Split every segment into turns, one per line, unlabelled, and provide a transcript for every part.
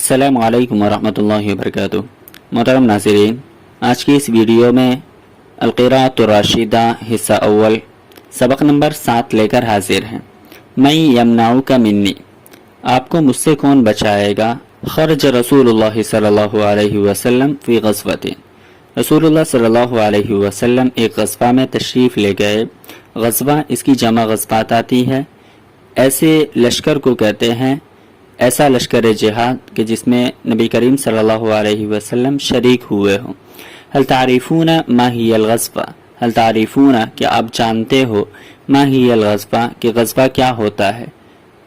अस्सलामु अलैकुम वरहमतुल्लाहि वबरकातुहू। मोहतरम नाज़रीन, आज की इस वीडियो में अलक़िराअतुर राशिदा हिस्सा अव्वल सबक नंबर 7 लेकर हाजिर हैं। मैं यमनाउका मिन्नी, आपको मुझसे कौन बचाएगा। खरज रसूलुल्लाह सल्लल्लाहु अलैहि वसल्लम फ़ी ग़ज़वतिन, रसूलुल्लाह सल्लल्लाहु अलैहि वसल्लम एक ग़ज़वा में तशरीफ़ ले गए। ग़ज़वा इसकी जमा ग़ज़वात आती है। ऐसे लश्कर को कहते हैं, ऐसा लश्कर जिहाद कि जिसमें नबी करीम सल्लल्लाहु अलैहि वसल्लम शरीक हुए हों। हल तारीफ़ूना मा हियल ग़ज़वा, हल तारीफ़ूना क्या आप जानते हो, मा हियल ग़ज़वा कि ग़ज़वा क्या होता है,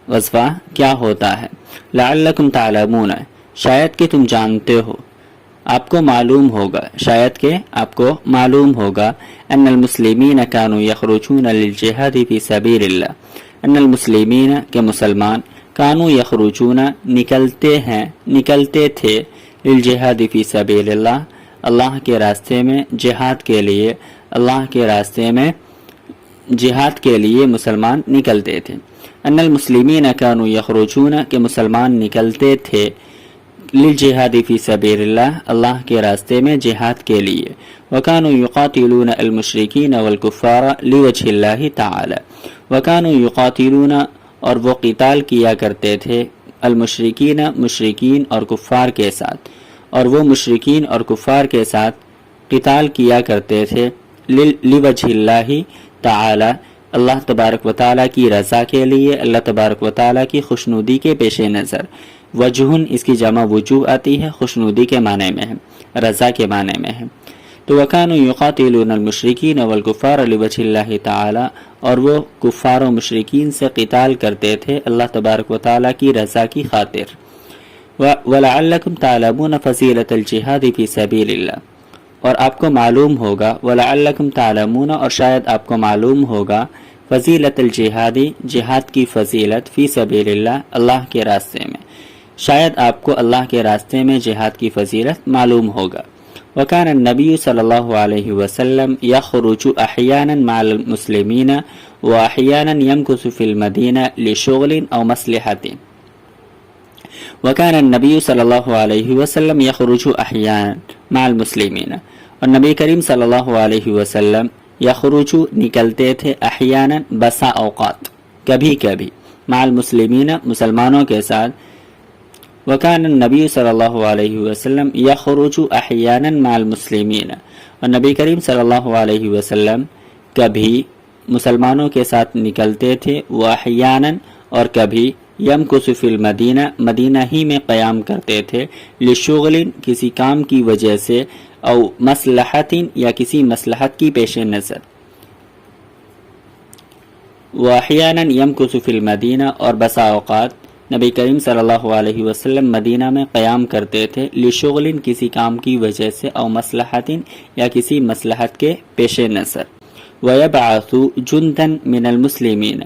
ग़ज़वा क्या होता है। लअल्लकुम तालमून, शायद कि तुम जानते हो, आपको मालूम होगा, शायद कि आपको मालूम होगा। अन्नल मुस्लिमीन कानू यख़रुजून लिल जिहादी फ़ी सबीलिल्लाह, अन्नल मुस्लिमीन के मुसलमान कानू यख़रुजूना निकलते हैं, निकलते थे, लिल जिहादी फ़ी सबीलिल्लाह अल्लाह के रास्ते में जिहाद के लिए, अल्लाह के रास्ते में जिहाद के लिए मुसलमान निकलते थे। अन्नल मुस्लिमीन कानू यख़रुजूना के मुसलमान निकलते थे, लिल जिहादी फ़ी सबीलिल्लाह अल्लाह के रास्ते में जिहाद के लिए। वकानू युक़ातिलून अल मुशरिकीन वल कुफ़ारा लिवजहिल्लाहि ताआला, वकानू युक़ातिलून और वो क़िताल किया करते थे, अल मुशरिकीन मुशरिकीन और कुफ़ार के साथ, और वो मुशरिकीन और कुफ़ार के साथ क़िताल किया करते थे, लिवजहिल्लाहि ताआला अल्लाह तबारक व तआला की रज़ा के लिए, अल्लाह तबारक व तआला की खुशनुदी के पेश नज़र। वजहुन इसकी जमा वजूह आती है, खुशनुदी के माने में है, रज़ा के माने में है। तो वकानु युक़ातिलून अल मुशरिकीन वल कुफ़ार लिवजहिल्लाहि ताआला, और वो कुफ़ार व मुशरिकीन से क़िताल करते थे अल्लाह तबारक व तआला की रज़ा की खातिर। वलअल्लकुम तालमून फ़ज़ीलतल जिहादी फ़ी सबीलिल्लाह, और आपको मालूम होगा, वलअल्लकुम तालमून और शायद आपको मालूम होगा, फ़ज़ीलतल जिहादी जिहाद की फ़ज़ीलत, फ़ी सबीलिल्लाह अल्लाह के रास्ते में, शायद आपको अल्लाह के रास्ते में जिहाद की फ़ज़ीलत मालूम होगा। वकान नबी सल्लल्लाहु अलैहि वसल्लम यख़रुजु अहयानन मअल मुस्लिमीन व अहयानन यमकुसु फ़िल मदीना लिशुग़लिन औ मसलहतिन। वकान नबी सल्लल्लाहु अलैहि वसल्लम यख़रुजु अहयानन मअल मुस्लिमीन, और नबी करीम सल्लल्लाहु अलैहि वसल्लम यख़रुजु निकलते थे, अहयानन बसा औक़ात कभी कभी, मअल मुस्लिमीन मुसलमानों के साथ। वकान नबी सल्लल्लाहु अलैहि वसल्लम यख़रुजु अहयानन मअल मुस्लिमीन, और नबी करीम सल्लल्लाहु अलैहि वसल्लम कभी मुसलमानों के साथ निकलते थे, व अहयानन और कभी, यमकुसु फ़िल मदीना मदीना ही में क़याम करते थे, लिशुग़लिन किसी काम की वजह से, औ मसलहतिन या किसी मसलहत की पेश नज़र। व अहयानन यमकुसु फ़िल मदीना और बसा औक़ात नबी करीम सल्लल्लाहु अलैहि वसल्लम मदीना में क़याम करते थे, लिशुग़लिन किसी काम की वजह से, औ मसलहतिन या किसी मसलहत के पेश नज़र। वयबअसु जुंदन मिनल मुस्लिमीन,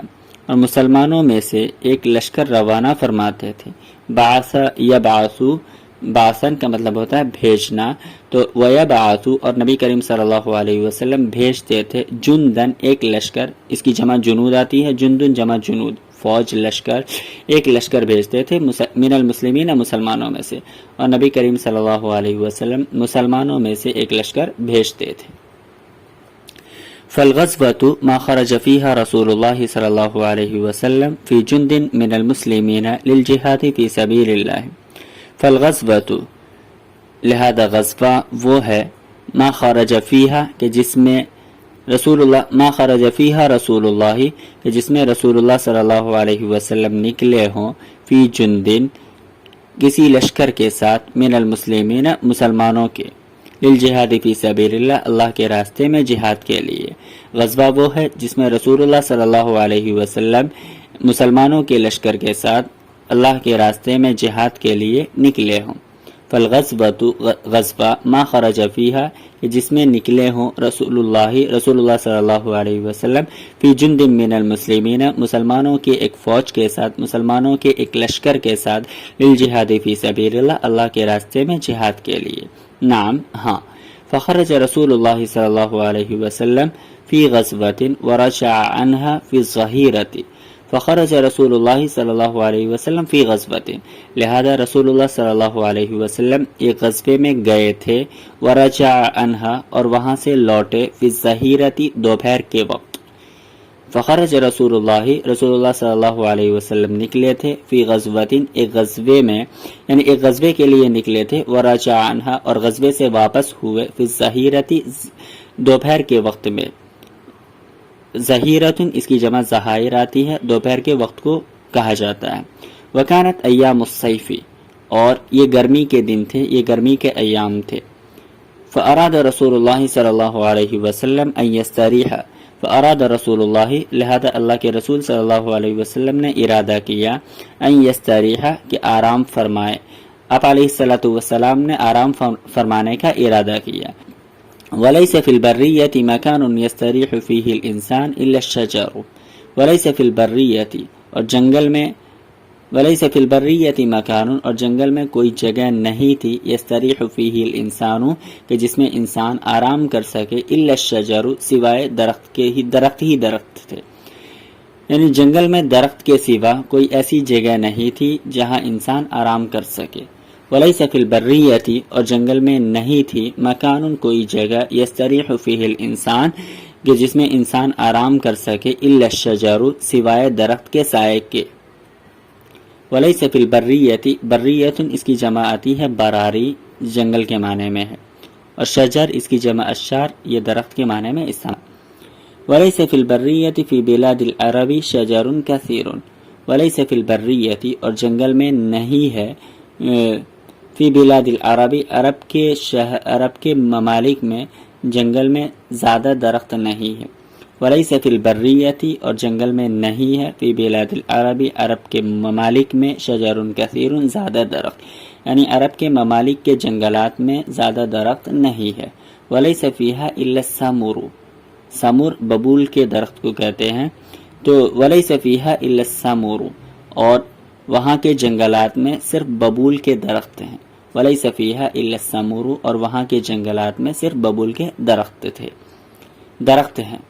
और मुसलमानों में से एक लश्कर रवाना फरमाते थे। बासा यबअसु, बासन का मतलब होता है भेजना, तो वयबअसु और नबी करीम सल्लल्लाहु अलैहि वसल्लम भेजते थे, जुंदन एक लश्कर, इसकी जमा जुनूद आती है, जुंदुन जमा जुनूद फौज लश्कर, एक लश्कर भेजते थे मिनल मुस्लिमीन मुसलमानों में से, और नबी करीम सल्लल्लाहु अलैहि वसल्लम मुसलमानों में से एक लश्कर भेजते थे। फ़लग़ज़वतु मा ख़रज फ़ीहा रसूलुल्लाह सल्लल्लाहु अलैहि वसल्लम फ़ी जुंदिन मिनल मुस्लिमीन लिल जिहादी फ़ी सबीलिल्लाह। फ़लग़ज़वतु लिहाज़ा ग़ज़वा वो है, मा ख़रज फ़ीहा के जिसमें रसूलुल्लाह, मा ख़रज फ़ीहा रसूलुल्लाह के जिसमें रसूलुल्लाह सल्लल्लाहु अलैहि वसल्लम निकले हों, फ़ी जुंदिन किसी लश्कर के साथ, मिनल मुस्लिमीन मुसलमानों के, लिल जिहादी फ़ी सबीलिल्लाह अल्लाह के रास्ते में जिहाद के लिए। ग़ज़वा वो है जिसमें रसूलुल्लाह सल्लल्लाहु अलैहि वसल्लम मुसलमानों के लश्कर के साथ अल्लाह के रास्ते में जिहाद के लिए निकले हों। फ़लग़ज़वतु ग़ज़वा मा ख़रज फ़ीहा जिसमें निकले हों, रसूलुल्लाह सल्लल्लाहु अलैहि वसल्लम फ़ी जुंदिन मिनल मुस्लिमीन मुसलमानों के एक फ़ौज के साथ, मुसलमानों के एक लश्कर के साथ, लिल जिहादी फ़ी सबीलिल्लाह अल्लाह के रास्ते में जिहाद के लिए। नाम हाँ, फ़ख़रज रसूलुल्लाह सल्लल्लाहु अलैहि वसल्लम फ़ी ग़ज़वतिन व रजअ अन्हा फ़ी ज़हीरति, फ़ख़रज रसूलुल्लाह सल्लल्लाहु अलैहि वसल्लम फ़ी ग़ज़वतिन, लिहाजा रसूलुल्लाह सल्लल्लाहु अलैहि वसल्लम एक ग़ज़वे में गए थे, वरजा अन्हा, और वहाँ से लौटे, फ़ी ज़हीरती, दोपहर के वक्त। फ़ख़रज रसूलुल्लाह सल्लल्लाहु अलैहि वसल्लम निकले थे, फ़ी ग़ज़वतिन, एक ग़ज़वे में, यानी एक ग़ज़वे के लिए निकले थे, वरजा अन्हा, और ग़ज़वे से वापस हुए, फ़ी ज़हीरती, दोपहर के वक्त में। ज़हीरतुन इसकी जमा ज़हाइर आती है, दोपहर के वक्त को कहा जाता है। वकानत अय्यामुस्सैफ़ी, और ये गर्मी के दिन थे, ये गर्मी के अय्याम थे। फ़अराद रसूलुल्लाह सल्लल्लाहु अलैहि वसल्लम अन यस्तरीह, फ़अराद रसूलुल्लाह, लिहाजा अल्लाह के रसूल सल्लल्लाहु अलैहि वसल्लम ने इरादा किया, अन यस्तरीह, कि आराम फरमाए। आप अलैहिस्सलातु वस्सलाम ने आराम फरमाने का इरादा किया। वलैस फिल बर्रियति मकानुन यस्तरीहु फीहिल इंसान इल्ला शजर, वलैस फिल बर्रियति, और जंगल में, वलैस फिल बर्रियति मकानुन, और जंगल में कोई जगह नहीं थी, यस्तरीहु फीहिल इंसानु, कि जिसमें इंसान आराम कर सके, इल्ला शजर, सिवाय दरख्त के ही दरख्त थे। यानी जंगल में दरख्त के सिवा कोई ऐसी जगह नहीं थी जहाँ इंसान आराम कर सके। वलैस फिल बर्रियति, और जंगल में नहीं थी, मकानुन कोई जगह, यस्तरीहु फीहिल इंसान, कि जिसमें इंसान आराम कर सके, इल्ला शजरु, सिवाय दरख्त के साए के। वलैस फिल बर्रियति, बर्रियतुन इसकी जमा आती है बरारी, जंगल के माने में है, और शजर इसकी जमा अशार, ये दरख्त के माने में इस्तेमाल। वलैस फिल बर्रियति फी बिलादिल अरबी शजरुन कसीरुन, वलैस फिल बर्रियति, और जंगल में नहीं है, फी बिलादिल अरबी, अरब के ममालिक में जंगल में ज़्यादा दरख्त नहीं है। वलैस फिल बर्रियति, और जंगल में नहीं है, फी बिलादिल अरबी, अरब के ममालिक में, शजरुन कसीरुन, ज़्यादा दरख्त, यानी अरब के ममालिक के जंगलात में ज़्यादा दरख्त नहीं है। वलैस फीहा इल्ला समूरु, समूर बबूल के दरख्त को कहते हैं, तो वलैस फीहा इल्ला समूरु, और वहाँ के जंगलात में सिर्फ बबूल के दरख्त हैं। वलैस फीहा इल्ला समूरु, और वहाँ के जंगलात में सिर्फ बबूल के दरख्त हैं।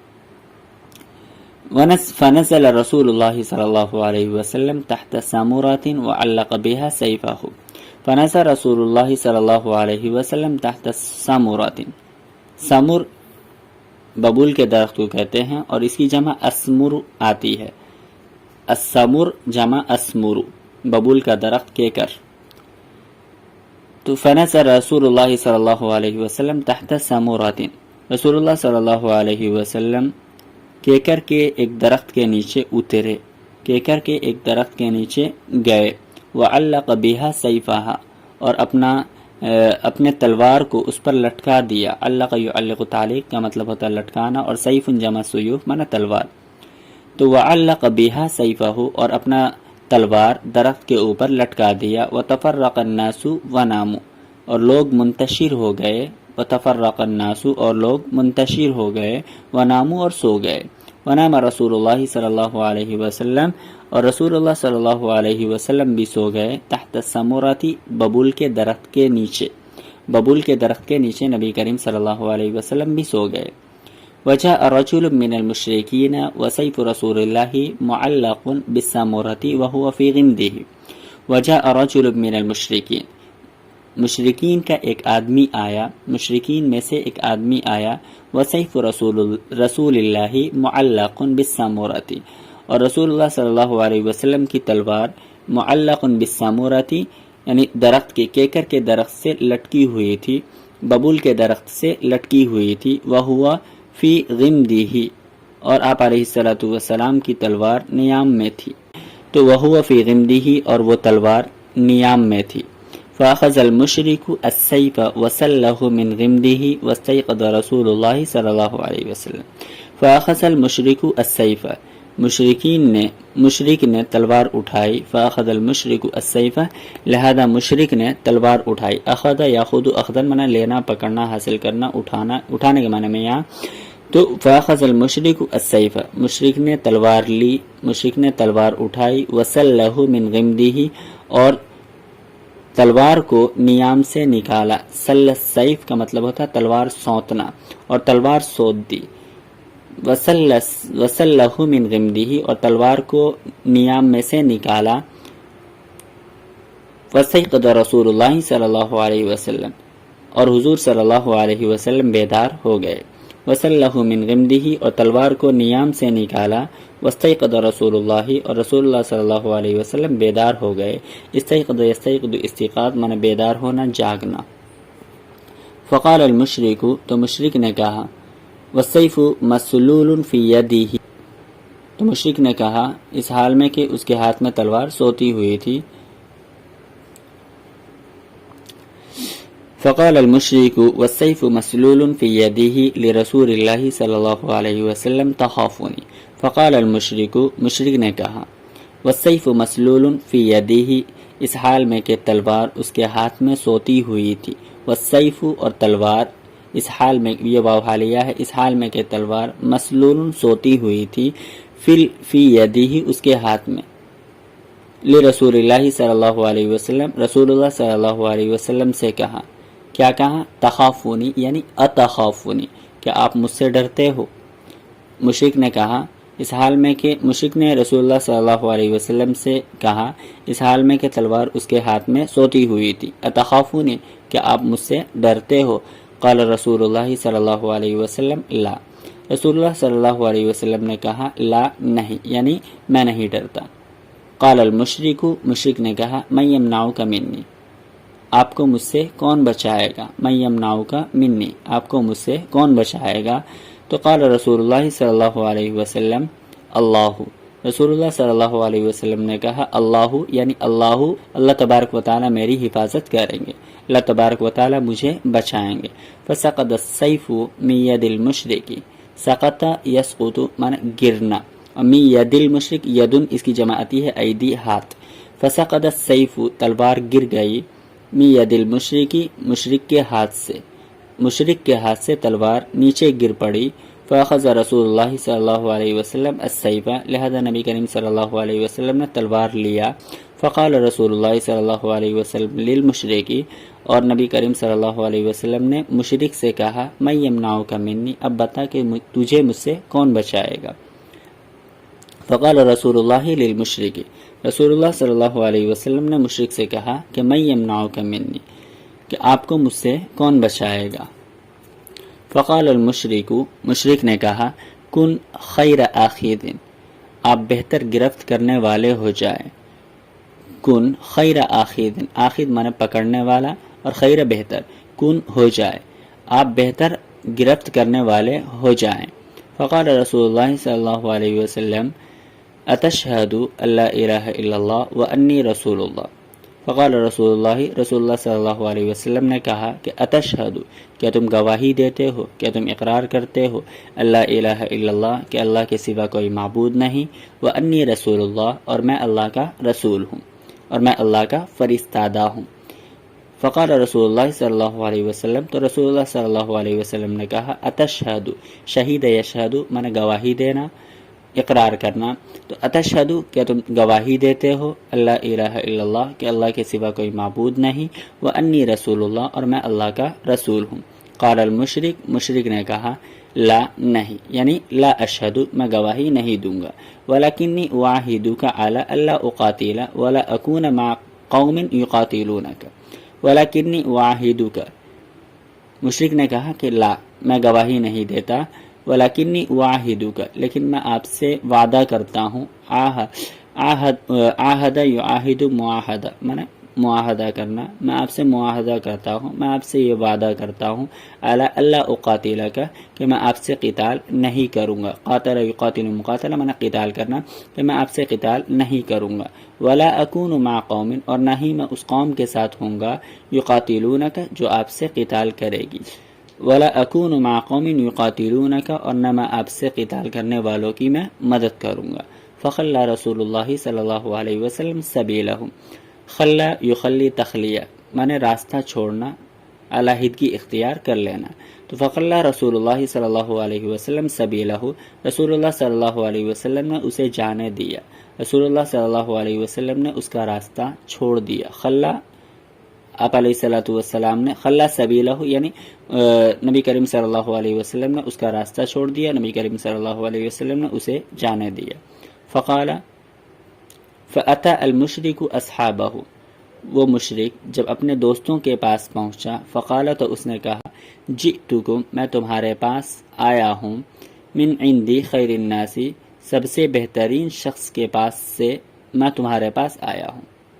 फनज़ल रसूलुल्लाह सल्लल्लाहु अलैहि वसल्लम तहत समूरातिन वअल्लक़ बिहा सैफ़हु, फनज़ल रसूलुल्लाह सल्लल्लाहु अलैहि वसल्लम तहत समूरातिन, समूर बबूल के दरख्त को कहते हैं, और इसकी जमा अस्मुर आती है। अस्समुर जमा अस्मुरु, बबूल का दरख्त केकर। तो फनज़ल रसूलुल्लाह सल्लल्लाहु अलैहि वसल्लम तहत समूरातिन, रसूलुल्लाह सल्लल्लाहु अलैहि वसल्लम केकर के एक दरख्त के नीचे उतरे, केकर के एक दरख्त के नीचे गए। वअल्लक़ बिहा सैफ़हा, और अपने तलवार को उस पर लटका दिया। अल्लक़ युअल्लिक़ु तालीक़ का मतलब होता है लटकाना, और सैफ़ुन जमा सुयूफ़ माना तलवार। तो वअल्लक़ बिहा सैफ़हु, और अपना तलवार दरख्त के ऊपर लटका दिया। वतफ़र्रक़ अन्नासु वनामु, और लोग मुंतशिर हो गए। वतफ़र्रक़ अन्नासु, और लोग मुंतशिर हो गए। वनामु, और सो गए। वनाम रसूलुल्लाह सल्लल्लाहु अलैहि वसल्लम, और रसूलुल्लाह सल्लल्लाहु अलैहि वसल्लम भी सो गए। तहत समूराती, बबूल के दरख्त के नीचे, बबूल के दरख्त के नीचे नबी करीम सल्लल्लाहु अलैहि वसल्लम भी सो गए। वजाअ रजुलुम मिनल मुशरिकीन व सैफ़ु रसूलिल्लाहि मुअल्लक़ुन बिस्समूरति व हुवा फ़ी ग़िमदिही। वजाअ रजुलुम मिनल मुशरिकीन, मुशरिकीन का एक आदमी आया, मुशरिकीन में से एक आदमी आया। व सैफ़ु रसूलिल्लाहि मुअल्लक़ुन बिस्समूरति, और रसूलुल्लाह सल्लल्लाहु अलैहि वसल्लम की तलवार मुअल्लक़ुन बिस्समूरति, यानी दरख्त के, केकर के दरख्त से लटकी हुई थी, बबूल के दरख्त से लटकी हुई थी। वह हुआ फ़ी ग़िमदिही, और आप अलैहिस्सलातु वस्सलाम की तलवार नियाम में थी। तो वह हुआ फ़ी ग़िमदिही, और वो तलवार नियाम में थी। फ़अख़ज़ल मुशरिकु अस्सैफ़ वसल्लहु मिन ग़िमदिही वस्तयक़ज़ रसूलुल्लाह सल्लल्लाहु अलैहि वसल्लम। फ़अख़ज़ल मुशरिकु अस्सैफ़, मुशरिक ने तलवार उठाई। फ़अख़ज़ल मुशरिकु अस्सैफ़, लिहाजा मुशरिक ने तलवार उठाई। अख़ज़ याख़ुज़ु अख़ज़न माना लेना, पकड़ना, हासिल करना, उठाना, उठाने के माने में यहाँ। तो फ़अख़ज़ल मुशरिकु अस्सैफ़, मुशरिक ने तलवार ली, मुशरिक ने तलवार उठाई। वसल्लहु मिन ग़िमदिही, और तलवार को नियाम से निकाला। सल्ल सैफ का मतलब होता है तलवार सौंतना, और तलवार सौंत दी। वसल्लहु मिन गिमदिही, और तलवार को नियाम में से निकाला। वस्तयक़ज़ रसूलुल्लाह सल्लल्लाहु अलैहि वसल्लम, और हुजूर सल्लल्लाहु अलैहि वसल्लम बेदार हो गए। वसल्लहु मिन गिमदिही, और तलवार को नियाम से निकाला। वस्तयक़ज़ रसूलुल्लाह, और रसूलुल्लाह सल्लल्लाहु अलैहि वसल्लम बेदार हो गए। इस्तयक़ज़ यस्तयक़ज़ु इस्तिक़ाज़ माने बेदार होना, जागना। फ़क़ाल अल मुशरिकु, तो मुशरिक ने कहा, वस्सैफ़ु मस्लूलुन फ़ी यदिही, तो मुशरिक ने कहा इस हाल में कि उसके हाथ में तलवार सोती हुई थी। फ़क़ाल अल मुशरिकु वस्सैफ़ु मस्लूलुन फ़ी यदिही लिरसूलिल्लाहि सल्लल्लाहु अलैहि वसल्लम तख़ाफ़ुनी। फ़क़ाल अल मुशरिकु, मुशरिक ने कहा, वस्सैफ़ु मस्लूलुन फ़ी यदिही, इस हाल में कि तलवार उसके हाथ में सोती हुई थी। वस्सैफ़ु, और तलवार, इस हाल में, ये वाव हालिया है, इस हाल में कि तलवार मस्लूलुन सोती हुई थी, फ़ी यदिही, उसके हाथ में। लिरसूलिल्लाहि सल्लल्लाहु अलैहि वसल्लम, रसूलुल्लाह सल्लल्लाहु अलैहि वसल्लम से कहा, क्या कहा? तख़ाफ़ुनी, यानी अतख़ाफ़ुनी, क्या आप मुझसे डरते हो? मुशरिक ने कहा इस हाल में कि, मुशरिक ने रसूलुल्लाह सल्लल्लाहु अलैहि वसल्लम से कहा इस हाल में कि तलवार उसके हाथ में सोती हुई थी, अतख़ाफ़ुनी, क्या आप मुझसे डरते हो? क़ाल रसूलुल्लाह सल्लल्लाहु अलैहि वसल्लम ला, रसूलुल्लाह सल्लल्लाहु अलैहि वसल्लम ने कहा ला, नहीं, यानी मैं नहीं डरता। क़ाल अल मुशरिकु, मुशरिक ने कहा, मैं यमनाउका मिन्नी, आपको मुझसे कौन बचाएगा? मैं यमनाउका मिन्नी, आपको मुझसे कौन बचाएगा? तो क़ाल रसूलुल्लाह सल्लल्लाहु अलैहि वसल्लम अल्लाहु, रसूलुल्लाह सल्लल्लाहु अलैहि वसल्लम ने कहा अल्लाहु, यानी अल्लाहु, अल्लाह तबारक व तआला मेरी हिफाजत करेंगे, अल्लाह तबारक व तआला मुझे बचाएंगे। फ़सक़त अस्सैफ़ु मिन यदिल मुशरिकी, सक़त यसक़ुतु माने गिरना, और मिन यदिल मुशरिक, यदुन इसकी जमा आती है ऐदी, हाथ। फ़सक़त अस्सैफ़ु, तलवार गिर गई, मिन यदिल मुशरिकी, मुशरिक के हाथ से, मुशरिक के हाथ से तलवार नीचे गिर पड़ी। फ़अख़ज़ रसूलुल्लाह सल्लल्लाहु अलैहि वसल्लम अस्सैफ़ा, लिहाजा नबी करीम सल्लल्लाहु अलैहि वसल्लम ने तलवार लिया। फ़क़ाल रसूलुल्लाह सल्लल्लाहु अलैहि वसल्लम लिल मुशरिकी, और नबी करीम सल्लल्लाहु अलैहि वसल्लम ने मुशरिक से कहा, मैं यमनाउका मिन्नी, अब बता कि तुझे मुझसे कौन बचाएगा? फ़क़ाल रसूलुल्लाह लिल मुशरिकी, रसूलुल्लाह सल्लल्लाहु अलैहि वसल्लम ने मुशरिक से कहा कि मैं यमनाउका मिन्नी, कि आपको मुझसे कौन बचाएगा? फ़क़ाल अल मुशरिकु, मुशरिक ने कहा, कुन खैर आखिदिन, आप बेहतर गिरफ्त करने वाले हो जाए। कुन खैर आखिदिन, आखिद माने पकड़ने वाला, और खैर बेहतर, कुन हो जाए, आप बेहतर गिरफ्त करने वाले हो जाएं। फ़क़ाल रसूलुल्लाह सल्लल्लाहु अलैहि वसल्लम अतशहदु अल्ला इलाहा इल्लल्लाह व अन्नी रसूलुल्लाह। फ़क़ाल रसूलुल्लाह सल्लल्लाहु अलैहि वसल्लम ने कहा कि अतशहदु, क्या तुम गवाही देते हो, क्या तुम इकरार करते हो, अल्ला इलाहा इल्लल्लाह, कि अल्लाह के सिवा कोई माबूद नहीं, व अन्नी रसूलुल्लाह, और मैं अल्लाह का रसूल हूँ, और मैं अल्लाह का फरिश्तादा हूँ। फ़क़ाल रसूलुल्लाह सल्लल्लाहु अलैहि वसल्लम, तो रसूलुल्लाह सल्लल्लाहु अलैहि वसल्लम ने कहा अतशहदु, शहीद यशहदु माने गवाही देना, इकरार करना, तो अतशहदु, क्या तुम गवाही देते हो, अल्ला इलाहा इल्लल्लाह, कि अल्लाह के सिवा कोई माबूद नहीं, व अन्नी रसूलुल्लाह, और मैं अल्लाह का रसूल हूँ। क़ाल अल मुशरिक, मुशरिक ने कहा ला, नहीं, यानी ला अशहदु, मैं गवाही नहीं दूंगा, वलाकिन्नी उआहिदुका अला अल्ला उक़ातिला वला अकून मा क़ौमिन युक़ातिलूनका, वलाकिन्नी उआहिदुका, मुशरिक ने कहा कि ला, मैं गवाही नहीं देता, वलाकिन्नी उआहिदुका, लेकिन मैं आपसे वादा करता हूँ, आहद युआहिदु मुआहदा, माने मुआहदा करना, मैं आपसे मुआहदा करता हूँ, मैं आपसे ये वादा करता हूँ, अला अल्ला उक़ातिला का, कि मैं आपसे क़िताल नहीं करूँगा। क़ातल युक़ातिलु मुक़ातला माने क़िताल करना, कि मैं आपसे क़िताल नहीं करूँगा। वला अकूनु मा क़ौमिन, और ना ही मैं उस कौम के साथ होऊंगा, युक़ातिलूनका, जो आपसे क़िताल करेगी। वला अकूनु मा क़ौमिन युक़ातिलूनका, और न मैं आपसे क़िताल करने वालों की मैं मदद करूँगा। फ़ख़ल्ला रसूलुल्लाह सल्लल्लाहु अलैहि वसल्लम सबीलहु, खल्ला युखल्ली तखलिया माने रास्ता छोड़ना, अलहदगी इख्तियार कर लेना। तो फ़क़ल्ला रसूलुल्लाह सल्लल्लाहु अलैहि वसल्लम सबीलहु, रसूलुल्लाह सल्लल्लाहु अलैहि वसल्लम ने उसे जाने दिया, रसूलुल्लाह सल्लल्लाहु अलैहि वसल्लम ने उसका रास्ता छोड़ दिया। खल्ला آپ علیہ الصلوۃ والسلام نے خلا سبیلہ یعنی نبی کریم صلی اللہ علیہ وسلم نے اس کا راستہ چھوڑ دیا، نبی کریم صلی اللہ علیہ وسلم نے اسے جانے دیا۔ فقال فأتى المشرک اصحابہ، وہ مشرک جب اپنے دوستوں کے پاس پہنچا، فقال تو اس نے کہا جئتکم، میں تمہارے پاس آیا ہوں، من عندی خیر الناس، سب سے بہترین شخص کے پاس سے میں تمہارے پاس آیا ہوں۔